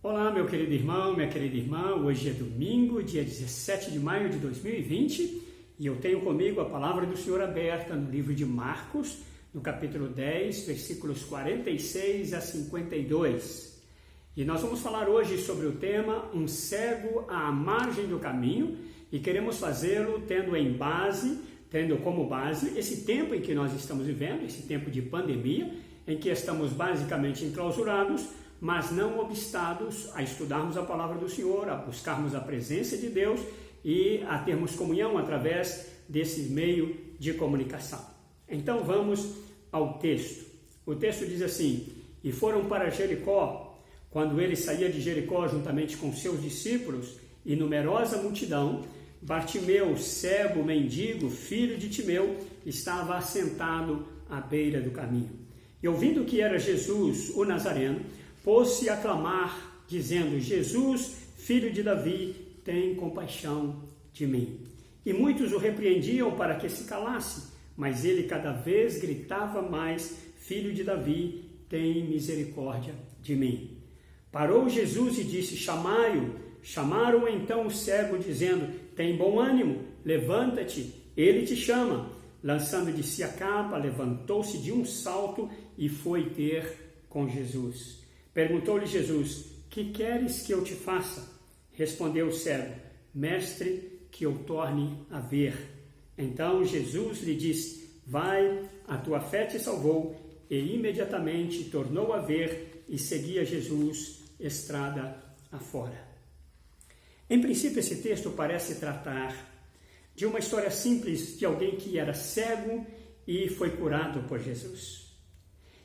Olá, meu querido irmão, minha querida irmã. Hoje é domingo, dia 17 de maio de 2020, e eu tenho comigo a palavra do Senhor aberta no livro de Marcos, no capítulo 10, versículos 46 a 52. E nós vamos falar hoje sobre o tema Um cego à margem do caminho, e queremos fazê-lo tendo como base esse tempo em que nós estamos vivendo, esse tempo de pandemia, em que estamos basicamente enclausurados, mas não obstados a estudarmos a palavra do Senhor, a buscarmos a presença de Deus e a termos comunhão através desse meio de comunicação. Então vamos ao texto. O texto diz assim: E foram para Jericó. Quando ele saía de Jericó juntamente com seus discípulos e numerosa multidão, Bartimeu, cego, mendigo, filho de Timeu, estava assentado à beira do caminho. E ouvindo que era Jesus, o Nazareno, pôs-se a clamar, dizendo: Jesus, filho de Davi, tem compaixão de mim. E muitos o repreendiam para que se calasse, mas ele cada vez gritava mais: Filho de Davi, tem misericórdia de mim. Parou Jesus e disse: Chamai-o. Chamaram então o cego, dizendo: Tem bom ânimo, levanta-te, ele te chama. Lançando de si a capa, levantou-se de um salto e foi ter com Jesus. Perguntou-lhe Jesus: Que queres que eu te faça? Respondeu o cego: Mestre, que eu torne a ver. Então Jesus lhe disse: Vai, a tua fé te salvou. E imediatamente tornou a ver e seguia Jesus estrada afora. Em princípio, esse texto parece tratar de uma história simples de alguém que era cego e foi curado por Jesus.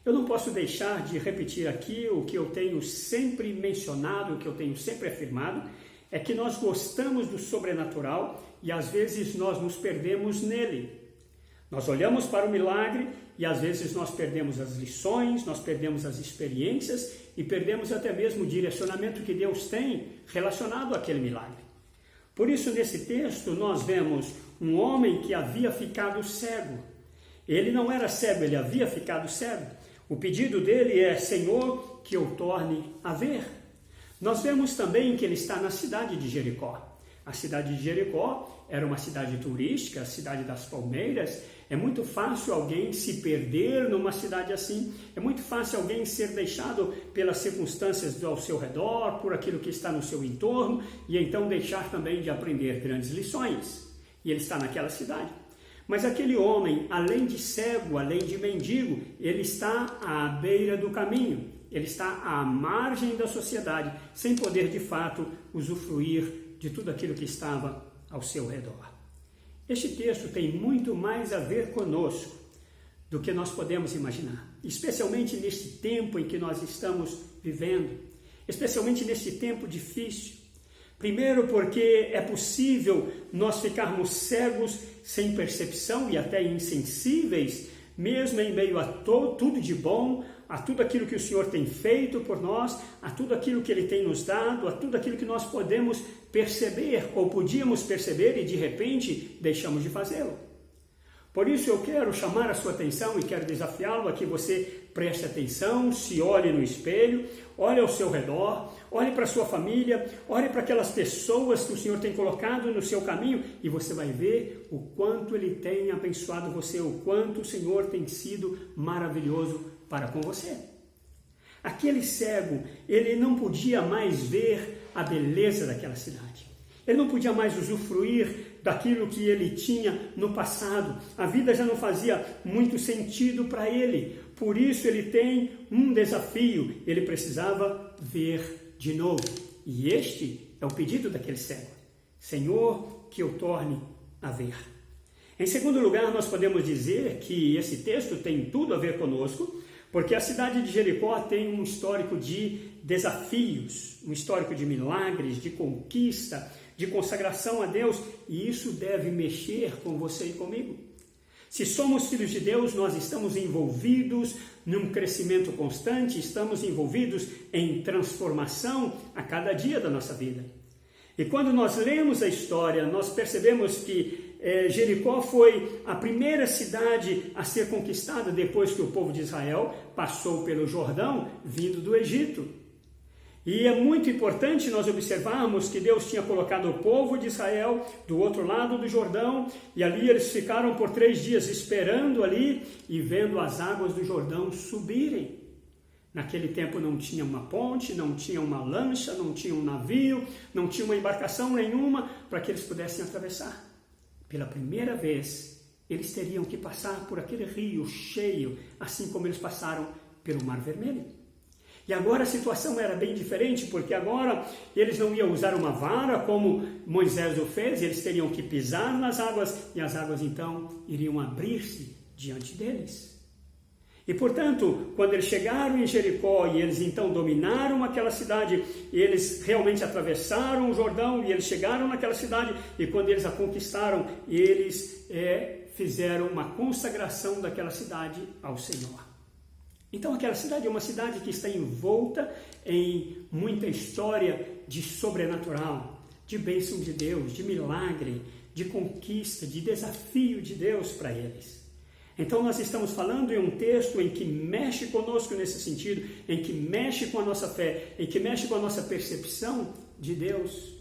Eu não posso deixar de repetir aqui o que eu tenho sempre mencionado, o que eu tenho sempre afirmado, é que nós gostamos do sobrenatural e às vezes nós nos perdemos nele. Nós olhamos para o milagre e às vezes nós perdemos as lições, nós perdemos as experiências e perdemos até mesmo o direcionamento que Deus tem relacionado àquele milagre. Por isso, nesse texto, nós vemos um homem que havia ficado cego. Ele não era cego, ele havia ficado cego. O pedido dele é: Senhor, que eu torne a ver. Nós vemos também que ele está na cidade de Jericó. A cidade de Jericó era uma cidade turística, a cidade das palmeiras. É muito fácil alguém se perder numa cidade assim. É muito fácil alguém ser deixado pelas circunstâncias ao seu redor, por aquilo que está no seu entorno, e então deixar também de aprender grandes lições. E ele está naquela cidade. Mas aquele homem, além de cego, além de mendigo, ele está à beira do caminho. Ele está à margem da sociedade, sem poder de fato usufruir de tudo aquilo que estava ao seu redor. Este texto tem muito mais a ver conosco do que nós podemos imaginar, especialmente neste tempo em que nós estamos vivendo, especialmente neste tempo difícil. Primeiro, porque é possível nós ficarmos cegos sem percepção e até insensíveis, mesmo em meio a tudo de bom, a tudo aquilo que o Senhor tem feito por nós, a tudo aquilo que Ele tem nos dado, a tudo aquilo que nós podemos perceber ou podíamos perceber e de repente deixamos de fazê-lo. Por isso eu quero chamar a sua atenção e quero desafiá-lo a que você preste atenção, se olhe no espelho, olhe ao seu redor, olhe para a sua família, olhe para aquelas pessoas que o Senhor tem colocado no seu caminho e você vai ver o quanto Ele tem abençoado você, o quanto o Senhor tem sido maravilhoso para com você. Aquele cego, ele não podia mais ver a beleza daquela cidade. Ele não podia mais usufruir daquilo que ele tinha no passado. A vida já não fazia muito sentido para ele. Por isso ele tem um desafio. Ele precisava ver de novo. E este é o pedido daquele cego: Senhor, que eu torne a ver. Em segundo lugar, nós podemos dizer que esse texto tem tudo a ver conosco, porque a cidade de Jericó tem um histórico de desafios, um histórico de milagres, de conquista, de consagração a Deus, e isso deve mexer com você e comigo. Se somos filhos de Deus, nós estamos envolvidos num crescimento constante, estamos envolvidos em transformação a cada dia da nossa vida. E quando nós lemos a história, nós percebemos que Jericó foi a primeira cidade a ser conquistada depois que o povo de Israel passou pelo Jordão, vindo do Egito. E é muito importante nós observarmos que Deus tinha colocado o povo de Israel do outro lado do Jordão, e ali eles ficaram por 3 dias esperando ali e vendo as águas do Jordão subirem. Naquele tempo não tinha uma ponte, não tinha uma lancha, não tinha um navio, não tinha uma embarcação nenhuma para que eles pudessem atravessar. Pela primeira vez, eles teriam que passar por aquele rio cheio, assim como eles passaram pelo Mar Vermelho. E agora a situação era bem diferente, porque agora eles não iam usar uma vara como Moisés o fez, eles teriam que pisar nas águas e as águas então iriam abrir-se diante deles. E portanto, quando eles chegaram em Jericó e eles então dominaram aquela cidade, eles realmente atravessaram o Jordão e eles chegaram naquela cidade, e quando eles a conquistaram, eles fizeram uma consagração daquela cidade ao Senhor. Então aquela cidade é uma cidade que está envolta em muita história de sobrenatural, de bênção de Deus, de milagre, de conquista, de desafio de Deus para eles. Então nós estamos falando em um texto em que mexe conosco nesse sentido, em que mexe com a nossa fé, em que mexe com a nossa percepção de Deus.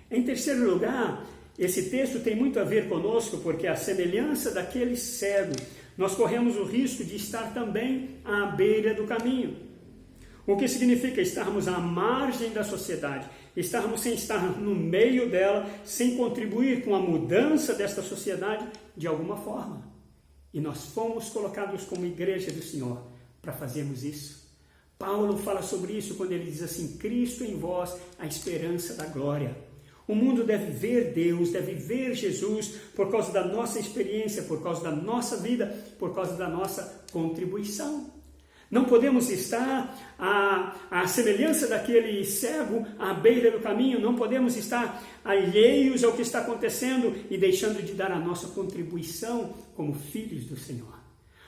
Em terceiro lugar, esse texto tem muito a ver conosco, porque a semelhança daquele cego, nós corremos o risco de estar também à beira do caminho. O que significa estarmos à margem da sociedade, estarmos sem estar no meio dela, sem contribuir com a mudança desta sociedade de alguma forma. E nós fomos colocados como igreja do Senhor para fazermos isso. Paulo fala sobre isso quando ele diz assim: Cristo em vós, a esperança da glória. O mundo deve ver Deus, deve ver Jesus por causa da nossa experiência, por causa da nossa vida, por causa da nossa contribuição. Não podemos estar à semelhança daquele cego à beira do caminho, não podemos estar alheios ao que está acontecendo e deixando de dar a nossa contribuição como filhos do Senhor.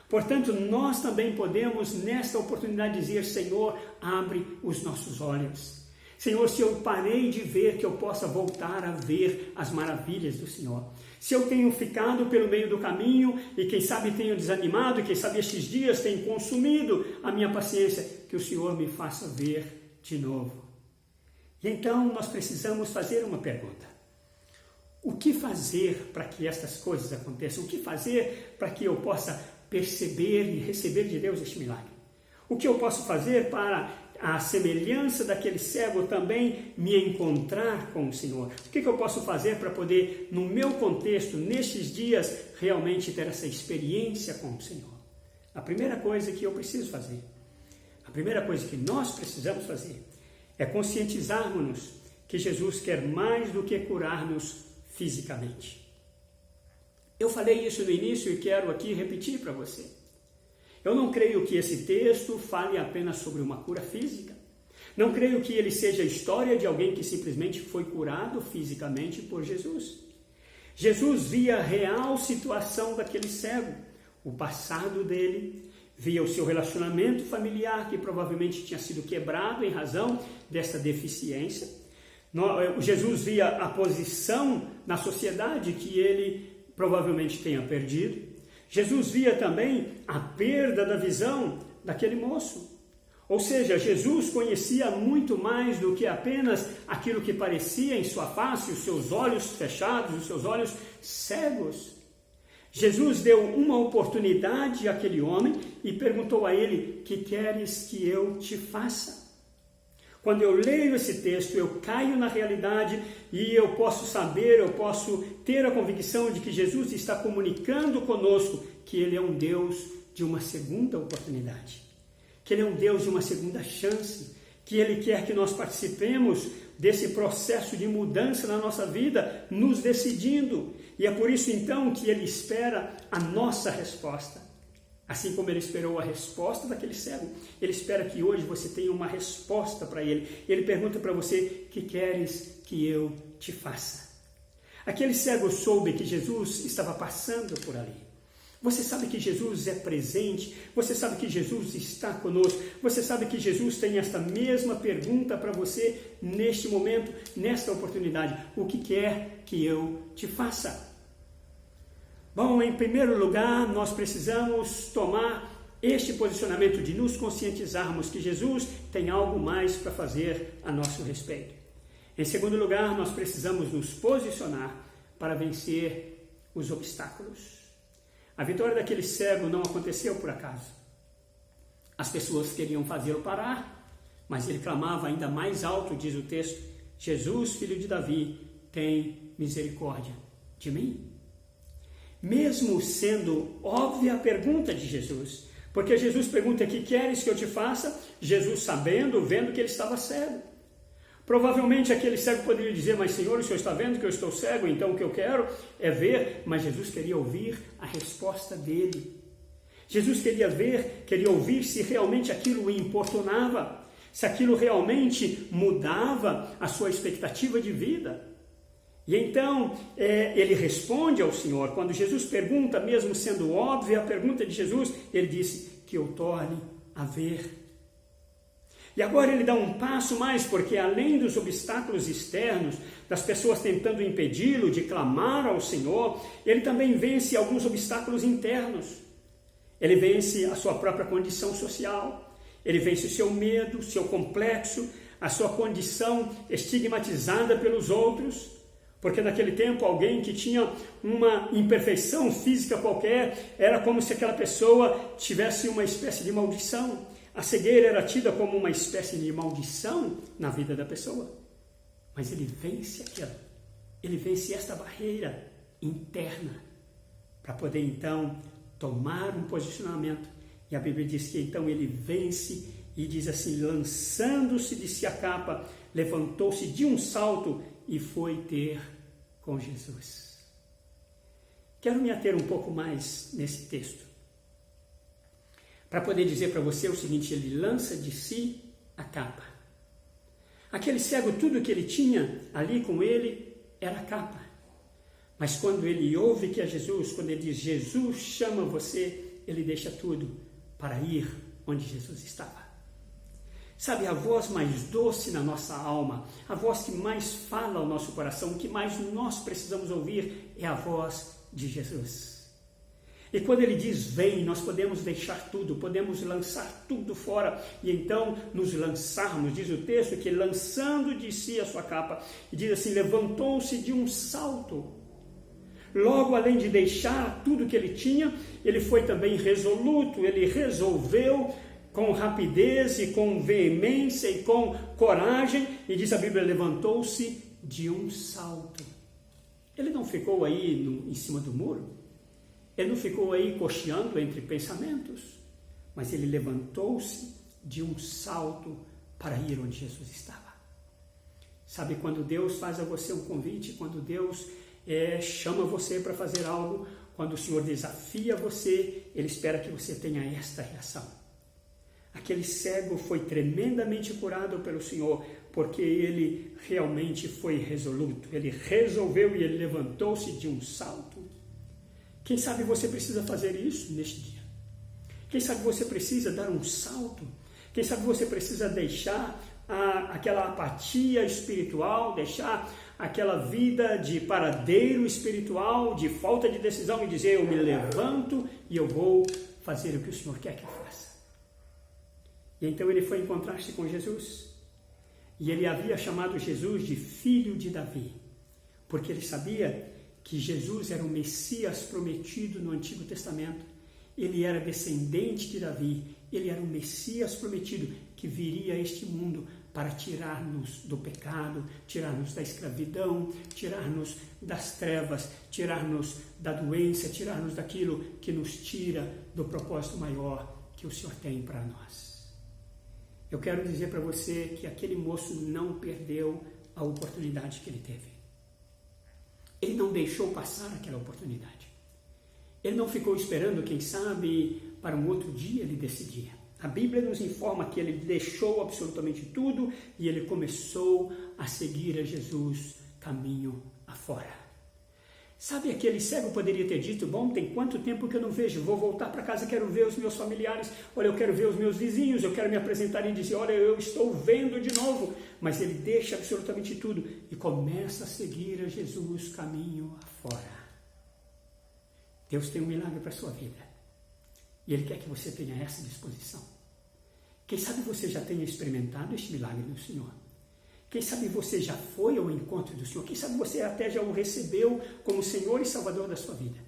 Portanto, nós também podemos, nesta oportunidade, dizer: Senhor, abre os nossos olhos. Senhor, se eu parei de ver, que eu possa voltar a ver as maravilhas do Senhor. Se eu tenho ficado pelo meio do caminho e quem sabe tenho desanimado, e quem sabe estes dias tenho consumido a minha paciência, que o Senhor me faça ver de novo. E então nós precisamos fazer uma pergunta: o que fazer para que estas coisas aconteçam? O que fazer para que eu possa perceber e receber de Deus este milagre? O que eu posso fazer para, à semelhança daquele cego, também me encontrar com o Senhor? O que eu posso fazer para poder, no meu contexto, nestes dias, realmente ter essa experiência com o Senhor? A primeira coisa que eu preciso fazer, a primeira coisa que nós precisamos fazer, é conscientizarmos-nos que Jesus quer mais do que curar-nos fisicamente. Eu falei isso no início e quero aqui repetir para você. Eu não creio que esse texto fale apenas sobre uma cura física. Não creio que ele seja a história de alguém que simplesmente foi curado fisicamente por Jesus. Jesus via a real situação daquele cego, o passado dele, via o seu relacionamento familiar, que provavelmente tinha sido quebrado em razão dessa deficiência. Jesus via a posição na sociedade que ele provavelmente tenha perdido. Jesus via também a perda da visão daquele moço. Ou seja, Jesus conhecia muito mais do que apenas aquilo que parecia em sua face, os seus olhos fechados, os seus olhos cegos. Jesus deu uma oportunidade àquele homem e perguntou a ele: que queres que eu te faça? Quando eu leio esse texto, eu caio na realidade e eu posso saber, eu posso ter a convicção de que Jesus está comunicando conosco que Ele é um Deus de uma segunda oportunidade, que Ele é um Deus de uma segunda chance, que Ele quer que nós participemos desse processo de mudança na nossa vida, nos decidindo. E é por isso então que Ele espera a nossa resposta. Assim como Ele esperou a resposta daquele cego, Ele espera que hoje você tenha uma resposta para Ele. Ele pergunta para você: que queres que eu te faça? Aquele cego soube que Jesus estava passando por ali. Você sabe que Jesus é presente, você sabe que Jesus está conosco, você sabe que Jesus tem esta mesma pergunta para você neste momento, nesta oportunidade: o que quer que eu te faça? Bom, em primeiro lugar, nós precisamos tomar este posicionamento de nos conscientizarmos que Jesus tem algo mais para fazer a nosso respeito. Em segundo lugar, nós precisamos nos posicionar para vencer os obstáculos. A vitória daquele cego não aconteceu por acaso. As pessoas queriam fazê-lo parar, mas ele clamava ainda mais alto, diz o texto: Jesus, filho de Davi, tem misericórdia de mim. Mesmo sendo óbvia a pergunta de Jesus, porque Jesus pergunta: que queres que eu te faça? Jesus sabendo, vendo que ele estava cego. Provavelmente aquele cego poderia dizer: mas Senhor, o Senhor está vendo que eu estou cego, então o que eu quero é ver. Mas Jesus queria ouvir a resposta dele. Jesus queria ouvir se realmente aquilo o importunava, se aquilo realmente mudava a sua expectativa de vida. E então ele responde ao Senhor. Quando Jesus pergunta, mesmo sendo óbvia a pergunta de Jesus, ele disse: que eu torne a ver. E agora ele dá um passo mais, porque além dos obstáculos externos, das pessoas tentando impedi-lo de clamar ao Senhor, ele também vence alguns obstáculos internos. Ele vence a sua própria condição social, ele vence o seu medo, o seu complexo, a sua condição estigmatizada pelos outros, porque naquele tempo alguém que tinha uma imperfeição física qualquer, era como se aquela pessoa tivesse uma espécie de maldição. A cegueira era tida como uma espécie de maldição na vida da pessoa. Mas ele vence aquilo. Ele vence esta barreira interna para poder então tomar um posicionamento. E a Bíblia diz que então ele vence e diz assim: lançando-se de si a capa, levantou-se de um salto e foi ter com Jesus. Quero me ater um pouco mais nesse texto, para poder dizer para você o seguinte: ele lança de si a capa. Aquele cego, tudo que ele tinha ali com ele era a capa. Mas quando ele ouve que é Jesus, quando ele diz: Jesus chama você, ele deixa tudo para ir onde Jesus estava. Sabe, a voz mais doce na nossa alma, a voz que mais fala ao nosso coração, o que mais nós precisamos ouvir é a voz de Jesus. E quando ele diz vem, nós podemos deixar tudo, podemos lançar tudo fora e então nos lançarmos. Diz o texto que lançando de si a sua capa, e diz assim: levantou-se de um salto. Logo, além de deixar tudo que ele tinha, ele foi também resoluto, ele resolveu com rapidez e com veemência e com coragem, e diz a Bíblia: levantou-se de um salto. Ele não ficou aí em cima do muro, ele não ficou aí cocheando entre pensamentos, mas ele levantou-se de um salto para ir onde Jesus estava. Sabe, quando Deus faz a você um convite, quando Deus chama você para fazer algo, quando o Senhor desafia você, ele espera que você tenha esta reação. Aquele cego foi tremendamente curado pelo Senhor, porque ele realmente foi resoluto, ele resolveu e ele levantou-se de um salto. Quem sabe você precisa fazer isso neste dia? Quem sabe você precisa dar um salto? Quem sabe você precisa deixar aquela apatia espiritual, deixar aquela vida de paradeiro espiritual, de falta de decisão, e dizer: eu me levanto e eu vou fazer o que o Senhor quer que eu faça. E então ele foi encontrar-se com Jesus, e ele havia chamado Jesus de filho de Davi, porque ele sabia que Jesus era o Messias prometido no Antigo Testamento. Ele era descendente de Davi, ele era o Messias prometido que viria a este mundo para tirar-nos do pecado, tirar-nos da escravidão, tirar-nos das trevas, tirar-nos da doença, tirar-nos daquilo que nos tira do propósito maior que o Senhor tem para nós. Eu quero dizer para você que aquele moço não perdeu a oportunidade que ele teve. Ele não deixou passar aquela oportunidade. Ele não ficou esperando, quem sabe, para um outro dia ele decidir. A Bíblia nos informa que ele deixou absolutamente tudo e ele começou a seguir a Jesus caminho afora. Sabe, aquele cego poderia ter dito: bom, tem quanto tempo que eu não vejo, vou voltar para casa, quero ver os meus familiares, olha, eu quero ver os meus vizinhos, eu quero me apresentar e dizer: olha, eu estou vendo de novo. Mas ele deixa absolutamente tudo e começa a seguir a Jesus caminho afora. Deus tem um milagre para a sua vida. E Ele quer que você tenha essa disposição. Quem sabe você já tenha experimentado este milagre do Senhor. Quem sabe você já foi ao encontro do Senhor. Quem sabe você até já o recebeu como Senhor e Salvador da sua vida.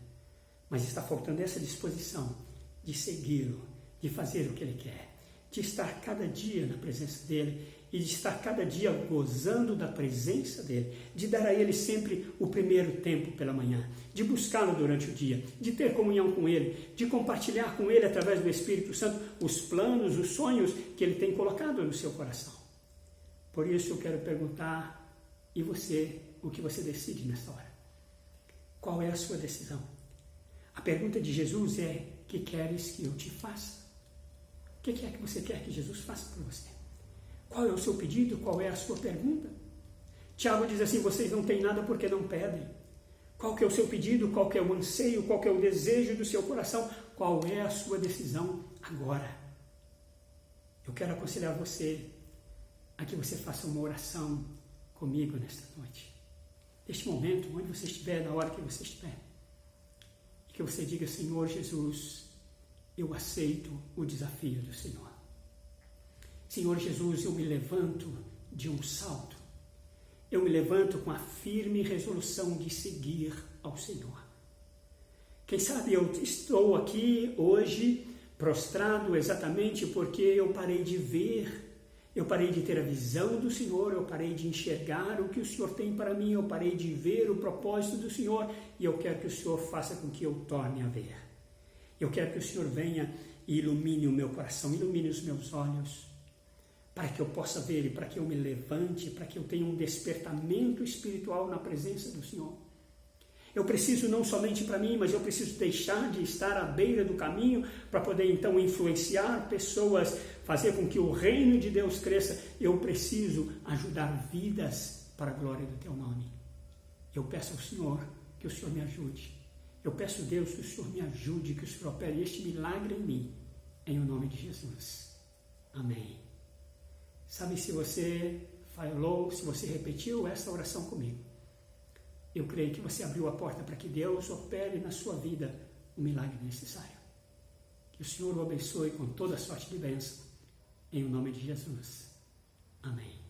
Mas está faltando essa disposição de segui-lo, de fazer o que Ele quer, de estar cada dia na presença dEle e de estar cada dia gozando da presença dEle, de dar a Ele sempre o primeiro tempo pela manhã, de buscá-lo durante o dia, de ter comunhão com Ele, de compartilhar com Ele através do Espírito Santo os planos, os sonhos que Ele tem colocado no seu coração. Por isso eu quero perguntar, e você, o que você decide nessa hora? Qual é a sua decisão? A pergunta de Jesus é: que queres que eu te faça? O que é que você quer que Jesus faça por você? Qual é o seu pedido? Qual é a sua pergunta? Tiago diz assim: vocês não têm nada porque não pedem. Qual que é o seu pedido? Qual que é o anseio? Qual que é o desejo do seu coração? Qual é a sua decisão agora? Eu quero aconselhar você a que você faça uma oração comigo nesta noite. Neste momento, onde você estiver, na hora que você estiver. E que você diga: Senhor Jesus, eu aceito o desafio do Senhor. Senhor Jesus, eu me levanto de um salto. Eu me levanto com a firme resolução de seguir ao Senhor. Quem sabe eu estou aqui hoje prostrado exatamente porque eu parei de ver, eu parei de ter a visão do Senhor, eu parei de enxergar o que o Senhor tem para mim, eu parei de ver o propósito do Senhor e eu quero que o Senhor faça com que eu torne a ver. Eu quero que o Senhor venha e ilumine o meu coração, ilumine os meus olhos, para que eu possa ver e para que eu me levante, para que eu tenha um despertamento espiritual na presença do Senhor. Eu preciso não somente para mim, mas eu preciso deixar de estar à beira do caminho para poder então influenciar pessoas, fazer com que o reino de Deus cresça. Eu preciso ajudar vidas para a glória do Teu nome. Eu peço ao Senhor que o Senhor me ajude. Eu peço a Deus que o Senhor me ajude, que o Senhor opere este milagre em mim, em o nome de Jesus. Amém. Sabe, se você falou, se você repetiu essa oração comigo, eu creio que você abriu a porta para que Deus opere na sua vida o milagre necessário. Que o Senhor o abençoe com toda a sorte de bênção, em o nome de Jesus. Amém.